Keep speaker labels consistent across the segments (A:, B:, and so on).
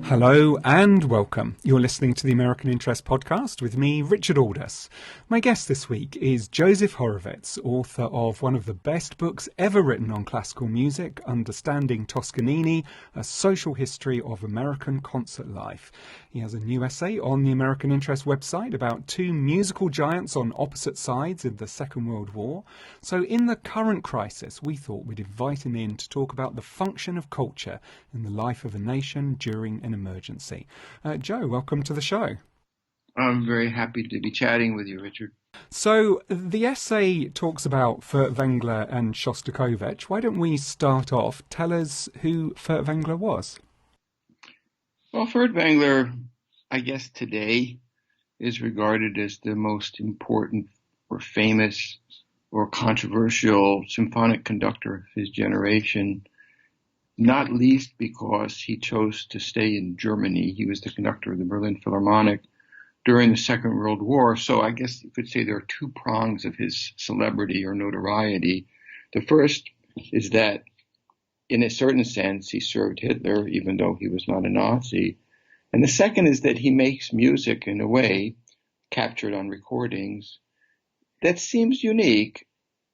A: Hello and welcome. You're listening to the American Interest podcast with me, Richard Aldous. My guest this week is Joseph Horowitz, author of one of the best books ever written on classical music, Understanding Toscanini, A Social History of American Concert Life. He has a new essay on the American Interest website about two musical giants on opposite sides in the Second World War. So in the current crisis, we thought we'd invite him in to talk about the function of culture in the life of a nation during an emergency. Joe, welcome to the show.
B: I'm very happy to be chatting with you, Richard.
A: So the essay talks about Furtwängler and Shostakovich. Why don't we start off? Tell us who Furtwängler was.
B: Well, Furtwängler, I guess today, is regarded as the most important or famous or controversial symphonic conductor of his generation, not least because he chose to stay in Germany. He was the conductor of the Berlin Philharmonic during the Second World War. So I guess you could say there are two prongs of his celebrity or notoriety. The first is that, in a certain sense, he served Hitler, even though he was not a Nazi. And the second is that he makes music in a way, captured on recordings, that seems unique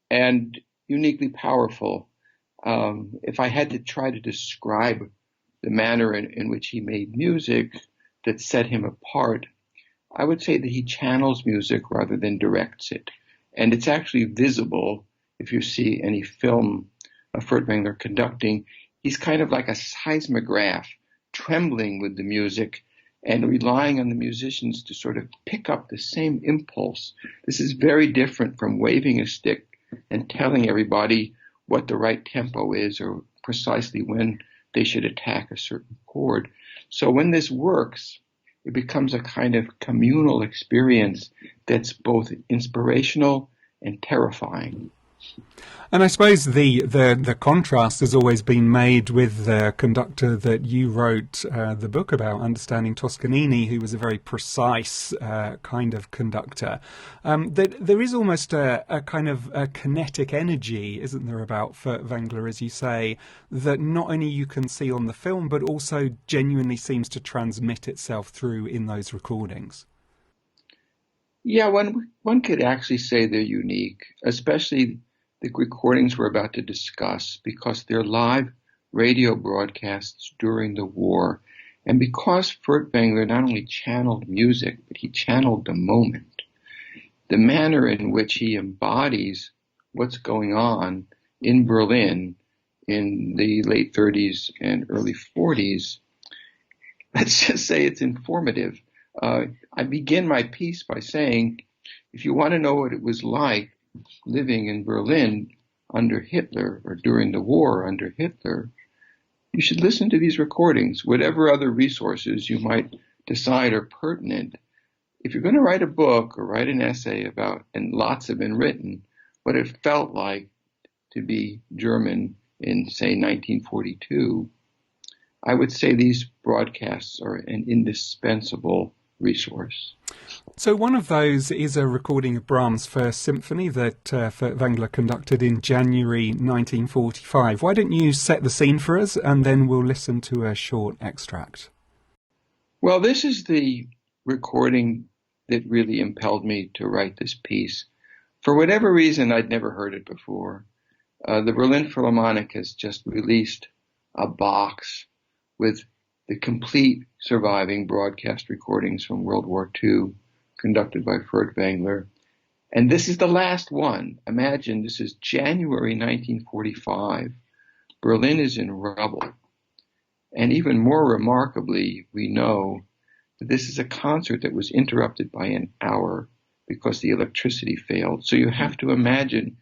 B: and uniquely powerful. If I had to try to describe the manner in which he made music that set him apart, I would say that he channels music rather than directs it. And it's actually visible if you see any film of Furtwängler conducting. He's kind of like a seismograph, trembling with the music and relying on the musicians to sort of pick up the same impulse. This is very different from waving a stick and telling everybody what the right tempo is or precisely when they should attack a certain chord. So when this works, it becomes a kind of communal experience that's both inspirational and terrifying.
A: And I suppose the contrast has always been made with the conductor that you wrote the book about, Understanding Toscanini, who was a very precise kind of conductor. That there is almost a kind of a kinetic energy, isn't there, about Furtwängler, as you say, that not only you can see on the film, but also genuinely seems to transmit itself through in those recordings.
B: Yeah, one could actually say they're unique, especially the recordings we're about to discuss, because they're live radio broadcasts during the war. And because Furtwängler not only channeled music, but he channeled the moment, the manner in which he embodies what's going on in Berlin in the late 30s and early 40s, let's just say it's informative. I begin my piece by saying, if you want to know what it was like living in Berlin under Hitler or during the war under Hitler, you should listen to these recordings, whatever other resources you might decide are pertinent. If you're going to write a book or write an essay about, and lots have been written, what it felt like to be German in, say, 1942, I would say these broadcasts are an indispensable resource.
A: So one of those is a recording of Brahms' First Symphony that Furtwängler conducted in January 1945. Why don't you set the scene for us, and then we'll listen to a short extract.
B: Well, this is the recording that really impelled me to write this piece. For whatever reason, I'd never heard it before. The Berlin Philharmonic has just released a box with the complete surviving broadcast recordings from World War II conducted by Furtwängler. And this is the last one. Imagine this is January 1945. Berlin is in rubble. And even more remarkably, we know that this is a concert that was interrupted by an hour because the electricity failed. So you have to imagine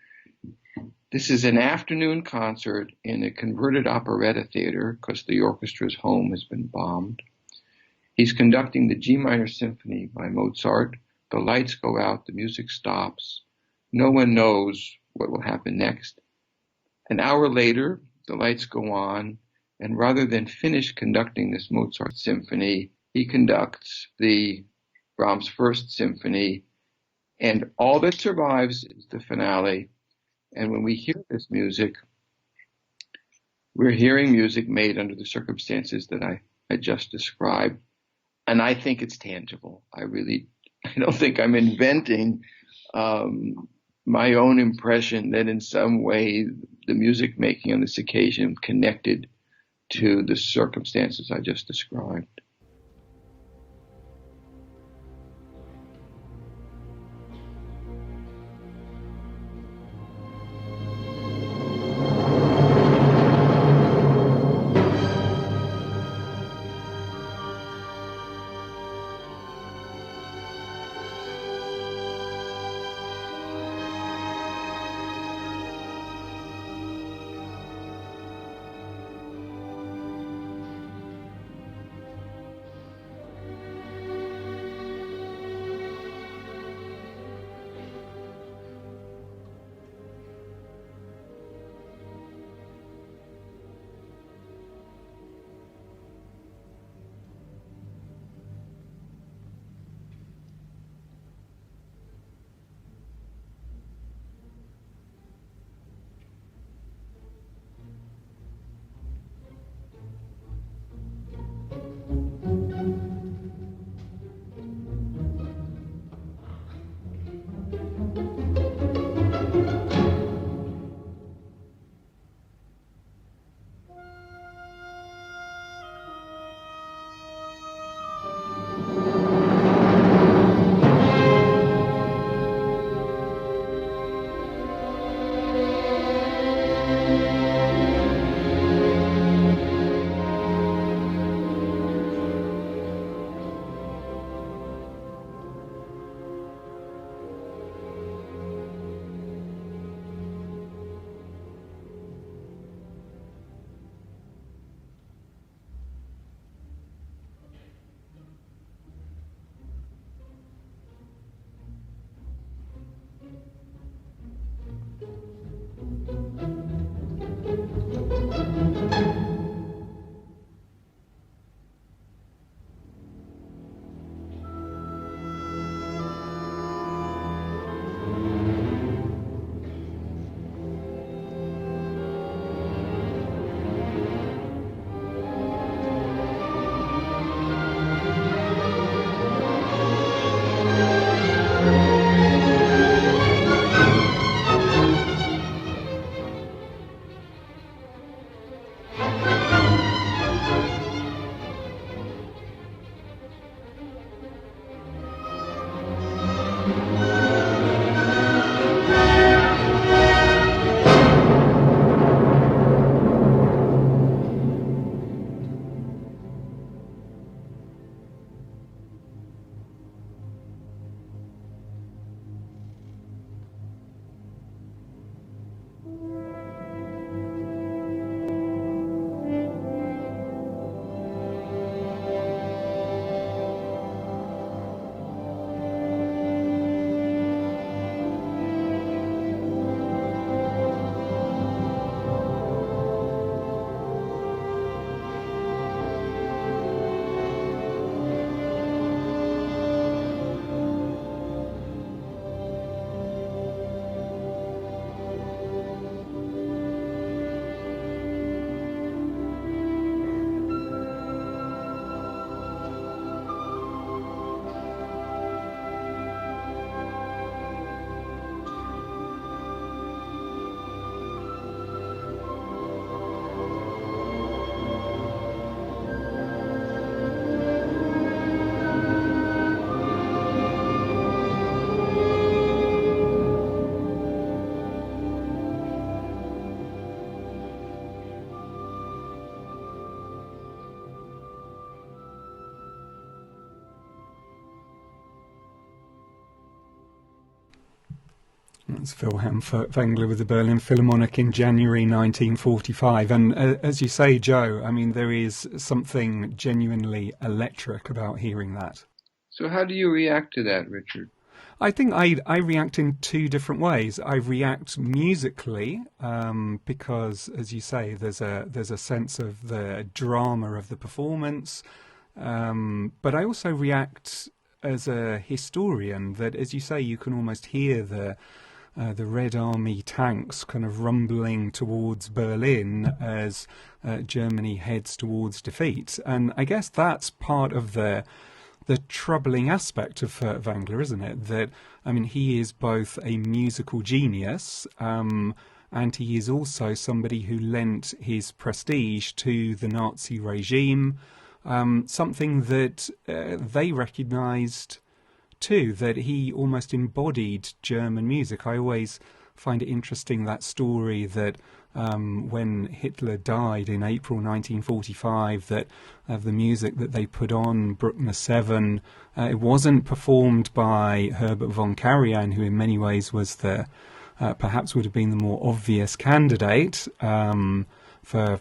B: this is an afternoon concert in a converted operetta theater because the orchestra's home has been bombed. He's conducting the G minor symphony by Mozart. The lights go out, the music stops. No one knows what will happen next. An hour later, the lights go on, and rather than finish conducting this Mozart symphony, he conducts the Brahms First Symphony, and all that survives is the finale. And when we hear this music, we're hearing music made under the circumstances that I I just described. And I think it's tangible. I don't think I'm inventing my own impression that in some way the music making on this occasion connected to the circumstances I just described.
A: That's Wilhelm Furtwängler with the Berlin Philharmonic in January 1945. And as you say, Joe, I mean, there is something genuinely electric about hearing that.
B: So how do you react to that, Richard?
A: I think I react in two different ways. I react musically because, as you say, there's a sense of the drama of the performance. But I also react as a historian that, as you say, you can almost hear the Red Army tanks kind of rumbling towards Berlin as Germany heads towards defeat. And I guess that's part of the troubling aspect of Furtwängler, isn't it? That, I mean, he is both a musical genius, and he is also somebody who lent his prestige to the Nazi regime, something that they recognised too, that he almost embodied German music. I always find it interesting, that story that when Hitler died in April 1945, that the music that they put on, Bruckner 7, it wasn't performed by Herbert von Karajan, who in many ways was the perhaps would have been the more obvious candidate for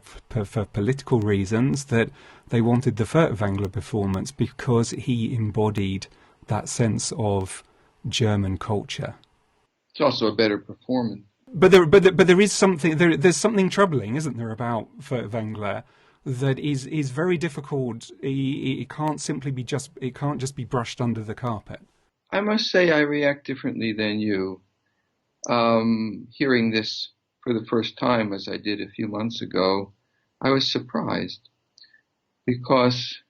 A: political reasons, that they wanted the Furtwängler performance because he embodied that sense of German culture.
B: It's also a better performance.
A: But there is something there's something troubling, isn't there, about Furtwängler that is very difficult. It can't just be brushed under the carpet.
B: I must say I react differently than you. Hearing this for the first time, as I did a few months ago, I was surprised because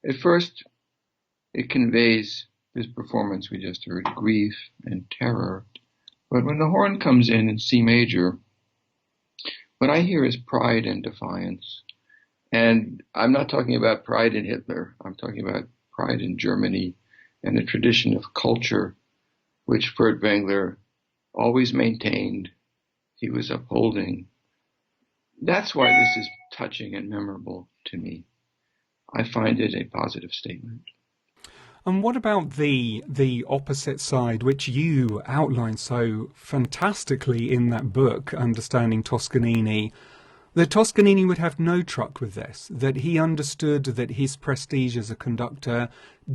B: at first it conveys this performance we just heard, grief and terror. But when the horn comes in C major, what I hear is pride and defiance. And I'm not talking about pride in Hitler. I'm talking about pride in Germany and a tradition of culture which Furtwängler always maintained, he was upholding. That's why this is touching and memorable to me. I find it a positive statement.
A: And what about the opposite side, which you outline so fantastically in that book, Understanding Toscanini? That Toscanini would have no truck with this, that he understood that his prestige as a conductor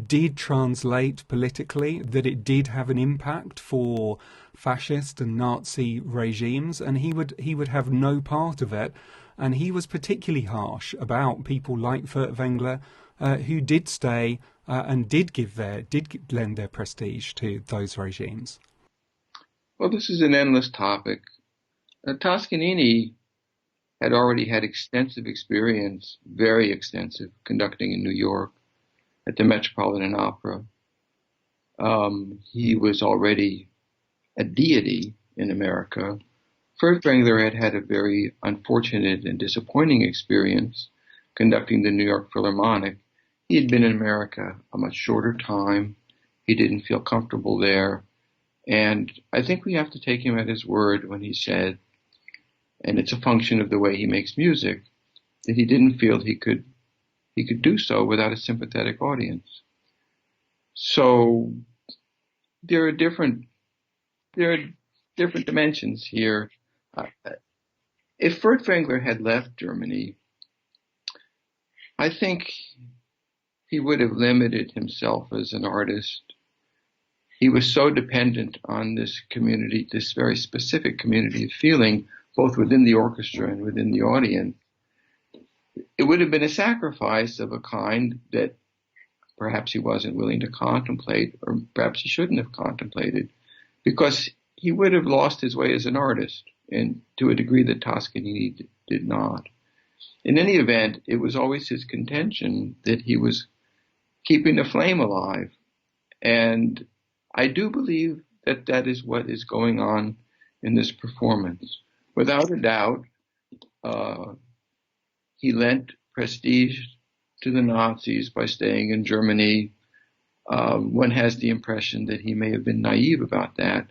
A: did translate politically, that it did have an impact for fascist and Nazi regimes, and he would have no part of it. And he was particularly harsh about people like Furtwängler, who did stay and did lend their prestige to those regimes.
B: Well, this is an endless topic. Toscanini had already had extensive experience, very extensive, conducting in New York at the Metropolitan Opera. He was already a deity in America. Furtwängler had had a very unfortunate and disappointing experience conducting the New York Philharmonic. He had been in America a much shorter time. He didn't feel comfortable there. And I think we have to take him at his word when he said, and it's a function of the way he makes music, that he didn't feel he could do so without a sympathetic audience. So there are different dimensions here. If Furtwängler had left Germany, I think he would have limited himself as an artist. He was so dependent on this community, this very specific community of feeling, both within the orchestra and within the audience. It would have been a sacrifice of a kind that perhaps he wasn't willing to contemplate, or perhaps he shouldn't have contemplated, because he would have lost his way as an artist, and to a degree that Toscanini did not. In any event, it was always his contention that he was keeping the flame alive. And I do believe that that is what is going on in this performance. Without a doubt, he lent prestige to the Nazis by staying in Germany. One has the impression that he may have been naive about that.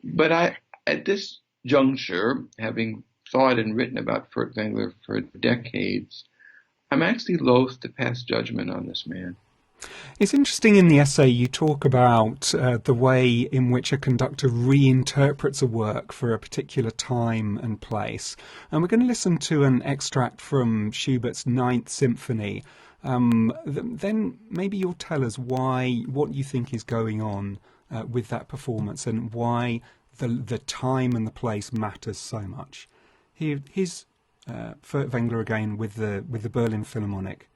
B: But at this juncture, having thought and written about Furtwängler for decades, I'm actually loath to pass judgment on this man.
A: It's interesting in the essay you talk about the way in which a conductor reinterprets a work for a particular time and place. And we're going to listen to an extract from Schubert's Ninth Symphony. Then maybe you'll tell us what you think is going on with that performance and why the time and the place matters so much. Here's Furtwängler again with the Berlin Philharmonic.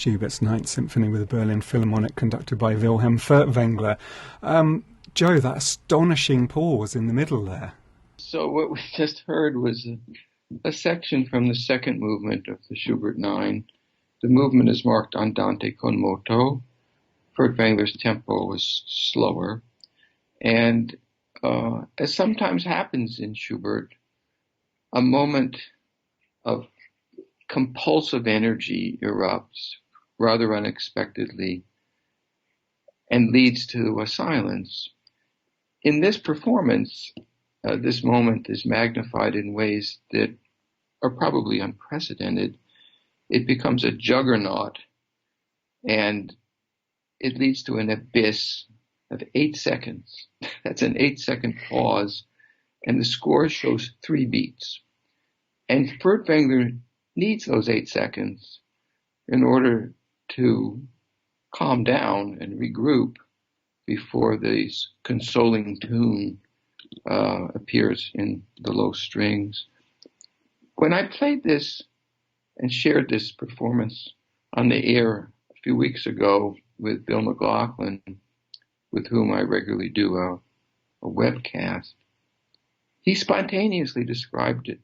A: Schubert's Ninth Symphony with the Berlin Philharmonic, conducted by Wilhelm Furtwängler. Joe, that astonishing pause in the middle there.
B: So what we just heard was a section from the second movement of the Schubert Nine. The movement is marked andante con moto. Furtwängler's tempo was slower. And as sometimes happens in Schubert, a moment of compulsive energy erupts rather unexpectedly and leads to a silence. In this performance, this moment is magnified in ways that are probably unprecedented. It becomes a juggernaut, and it leads to an abyss of 8 seconds. That's an 8-second pause, and the score shows 3 beats. And Furtwängler needs those 8 seconds in order to calm down and regroup before this consoling tune appears in the low strings. When I played this and shared this performance on the air a few weeks ago with Bill McLaughlin, with whom I regularly do a webcast, he spontaneously described it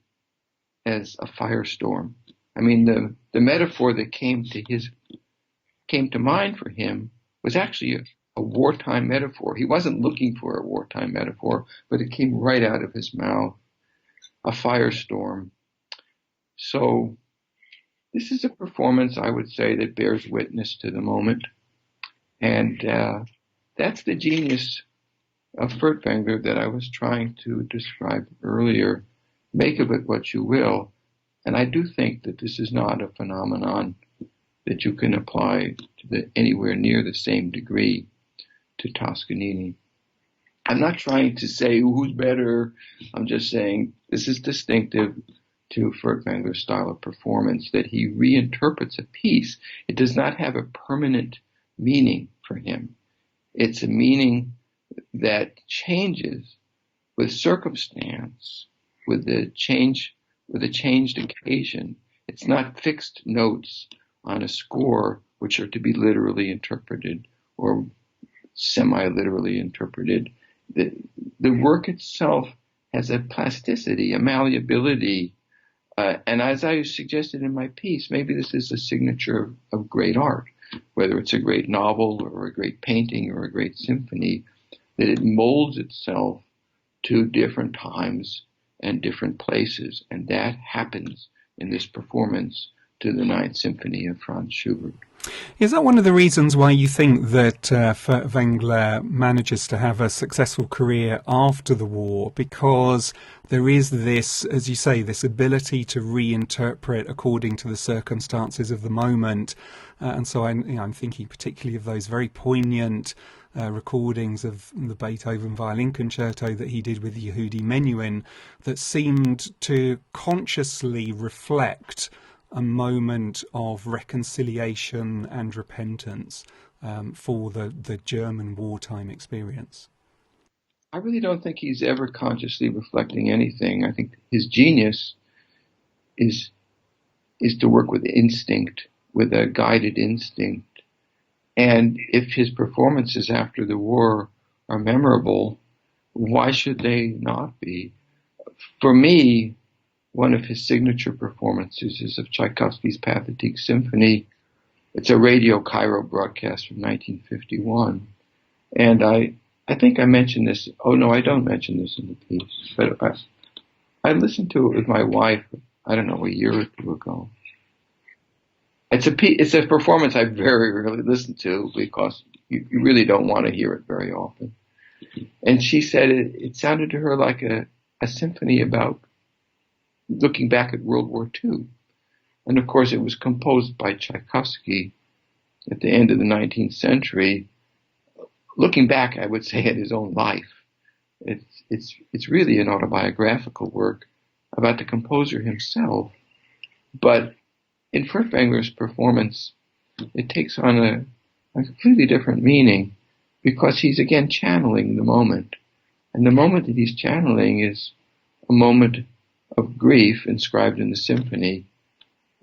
B: as a firestorm. I mean, the metaphor that came to mind for him was actually a wartime metaphor. He wasn't looking for a wartime metaphor, but it came right out of his mouth, a firestorm. So this is a performance, I would say, that bears witness to the moment. And that's the genius of Furtwängler that I was trying to describe earlier. Make of it what you will. And I do think that this is not a phenomenon that you can apply to anywhere near the same degree to Toscanini. I'm not trying to say who's better. I'm just saying this is distinctive to Furtwängler's style of performance, that he reinterprets a piece. It does not have a permanent meaning for him. It's a meaning that changes with circumstance, with a changed occasion. It's not fixed notes on a score which are to be literally interpreted or semi-literally interpreted. The work itself has a plasticity, a malleability, and as I suggested in my piece, maybe this is a signature of great art, whether it's a great novel or a great painting or a great symphony, that it molds itself to different times and different places, and that happens in this performance to the Ninth Symphony of Franz Schubert.
A: Is that one of the reasons why you think that Furtwängler manages to have a successful career after the war? Because there is this, as you say, this ability to reinterpret according to the circumstances of the moment. And so I'm thinking particularly of those very poignant recordings of the Beethoven violin concerto that he did with Yehudi Menuhin that seemed to consciously reflect a moment of reconciliation and repentance for the German wartime experience.
B: I really don't think he's ever consciously reflecting anything. I think his genius is to work with instinct, with a guided instinct. And if his performances after the war are memorable, why should they not be? For me, one of his signature performances is of Tchaikovsky's Pathetique Symphony. It's a Radio Cairo broadcast from 1951. And I think I mentioned this. Oh, no, I don't mention this in the piece. But I listened to it with my wife, I don't know, a year or two ago. It's a performance I very rarely listen to because you really don't want to hear it very often. And she said it sounded to her like a symphony about looking back at World War II. And of course, it was composed by Tchaikovsky at the end of the 19th century. Looking back, I would say, at his own life. It's really an autobiographical work about the composer himself. But in Furtwängler's performance, it takes on a completely different meaning because he's again channeling the moment. And the moment that he's channeling is a moment of grief inscribed in the symphony,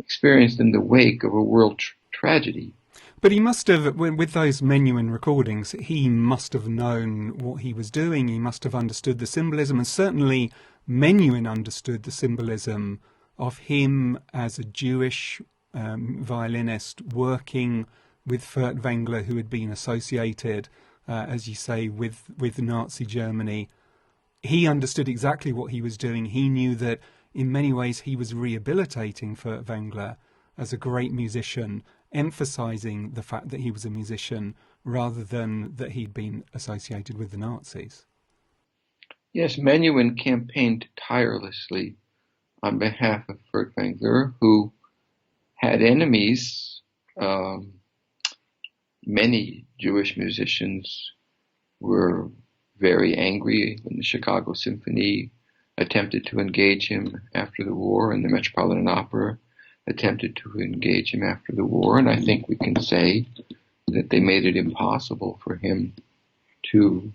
B: experienced in the wake of a world tragedy.
A: But he must have, with those Menuhin recordings, he must have known what he was doing. He must have understood the symbolism, and certainly Menuhin understood the symbolism of him as a Jewish violinist working with Furtwängler, who had been associated, as you say, with Nazi Germany. He understood exactly what he was doing. He knew that in many ways he was rehabilitating Furtwängler as a great musician, emphasizing the fact that he was a musician rather than that he'd been associated with the Nazis.
B: Yes, Menuhin campaigned tirelessly on behalf of Furtwängler, who had enemies. Many Jewish musicians were very angry when the Chicago Symphony attempted to engage him after the war, and the Metropolitan Opera attempted to engage him after the war, and I think we can say that they made it impossible for him to,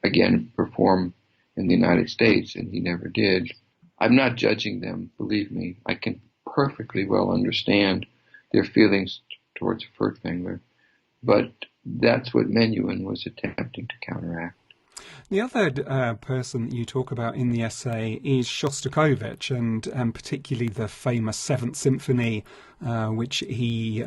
B: again, perform in the United States, and he never did. I'm not judging them, believe me. I can perfectly well understand their feelings towards Furtwängler, but that's what Menuhin was attempting to counteract.
A: The other person that you talk about in the essay is Shostakovich, and particularly the famous Seventh Symphony, which he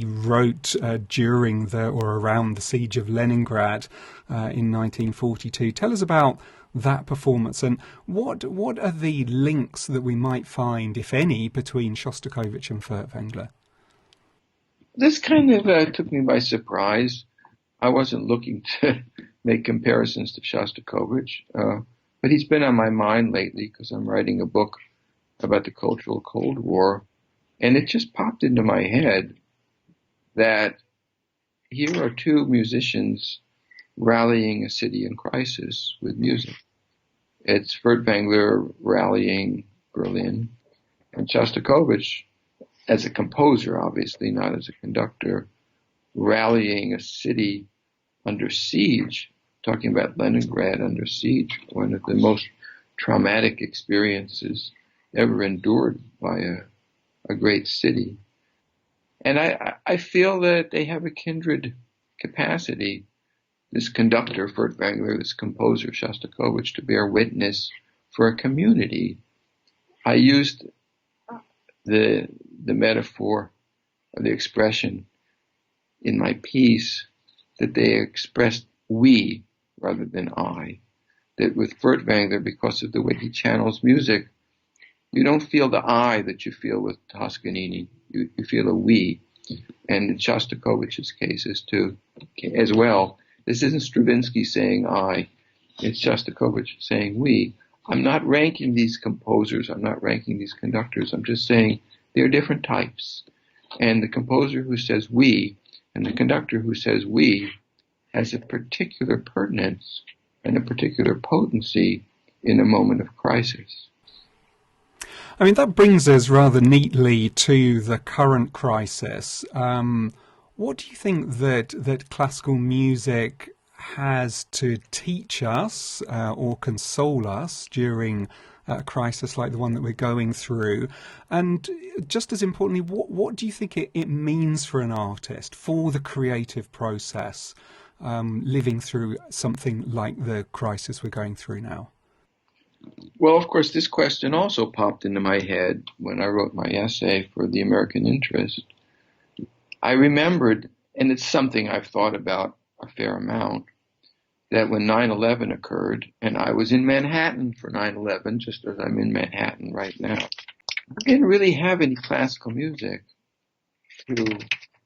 A: wrote during or around the siege of Leningrad in 1942. Tell us about that performance, and what are the links that we might find, if any, between Shostakovich and Furtwängler?
B: This kind of took me by surprise. I wasn't looking to make comparisons to Shostakovich, but he's been on my mind lately because I'm writing a book about the cultural Cold War, and it just popped into my head that here are two musicians rallying a city in crisis with music. It's Furtwängler rallying Berlin, and Shostakovich, as a composer, obviously, not as a conductor, rallying a city under siege, talking about Leningrad under siege, one of the most traumatic experiences ever endured by a great city. And I feel that they have a kindred capacity, this conductor, Furtwängler, this composer, Shostakovich, to bear witness for a community. I used the metaphor or the expression in my piece that they expressed we rather than I. That with Furtwängler, because of the way he channels music, you don't feel the I that you feel with Toscanini. You feel a we. And in Shostakovich's case as well. This isn't Stravinsky saying I. It's Shostakovich saying we. I'm not ranking these composers. I'm not ranking these conductors. I'm just saying they're different types. And the composer who says we and the conductor who says we has a particular pertinence and a particular potency in a moment of crisis.
A: I mean, that brings us rather neatly to the current crisis. What do you think that classical music has to teach us or console us during a crisis like the one that we're going through? And just as importantly, what do you think it means for an artist, for the creative process, living through something like the crisis we're going through now?
B: Well, of course, this question also popped into my head when I wrote my essay for the American Interest. I remembered, and it's something I've thought about a fair amount, that when 9/11 occurred, and I was in Manhattan for 9/11, just as I'm in Manhattan right now, we didn't really have any classical music to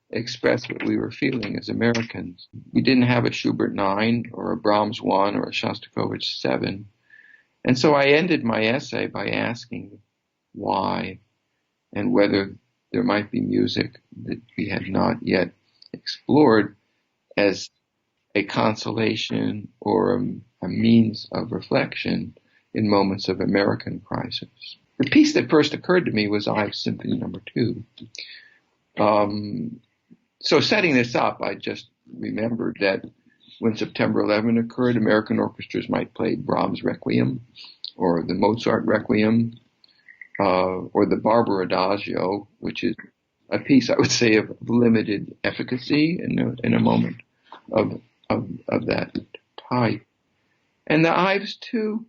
B: express what we were feeling as Americans. We didn't have a Schubert 9 or a Brahms 1 or a Shostakovich 7. And so I ended my essay by asking why and whether there might be music that we had not yet explored as a consolation or a means of reflection in moments of American crisis. The piece that first occurred to me was Ives Symphony No. 2. So setting this up, I just remembered that when September 11 occurred, American orchestras might play Brahms' Requiem or the Mozart Requiem or the Barber Adagio, which is a piece, I would say, of limited efficacy in a moment of that type. And the Ives, too,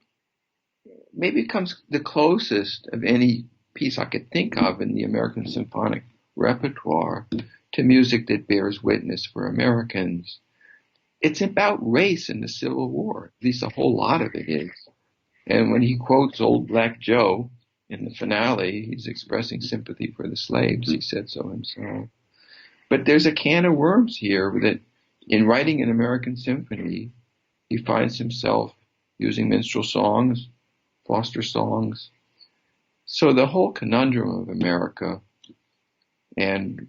B: maybe comes the closest of any piece I could think of in the American symphonic repertoire to music that bears witness for Americans. It's about race in the Civil War, at least a whole lot of it is. And when he quotes Old Black Joe in the finale, he's expressing sympathy for the slaves. He said so himself. But there's a can of worms here that in writing an American symphony, he finds himself using minstrel songs, Foster songs. So the whole conundrum of America and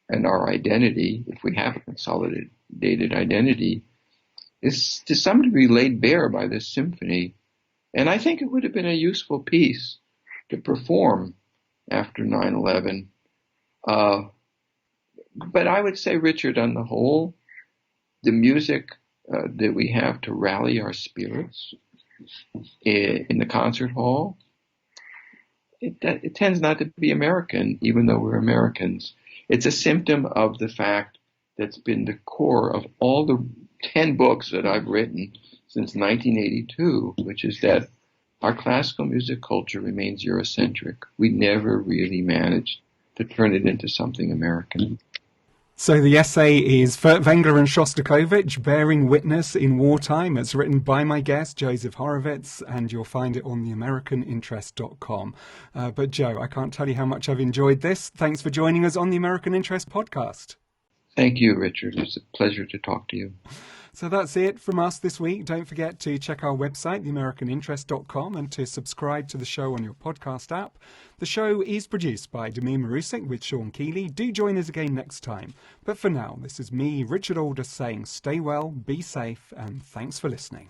B: our identity, if we have a consolidated identity, is to some degree laid bare by this symphony. And I think it would have been a useful piece to perform after 9/11. But I would say, Richard, on the whole, the music that we have to rally our spirits in the concert hall, it tends not to be American, even though we're Americans. It's a symptom of the fact that's been the core of all the 10 books that I've written since 1982, which is that our classical music culture remains Eurocentric. We never really managed to turn it into something American.
A: So the essay is Furtwängler and Shostakovich, Bearing Witness in Wartime. It's written by my guest, Joseph Horowitz, and you'll find it on theamericaninterest.com. But Joe, I can't tell you how much I've enjoyed this. Thanks for joining us on the American Interest podcast.
B: Thank you, Richard. It's a pleasure to talk to you.
A: So that's it from us this week. Don't forget to check our website, theamericaninterest.com, and to subscribe to the show on your podcast app. The show is produced by Damir Marusik with Sean Keeley. Do join us again next time. But for now, this is me, Richard Aldous, saying stay well, be safe, and thanks for listening.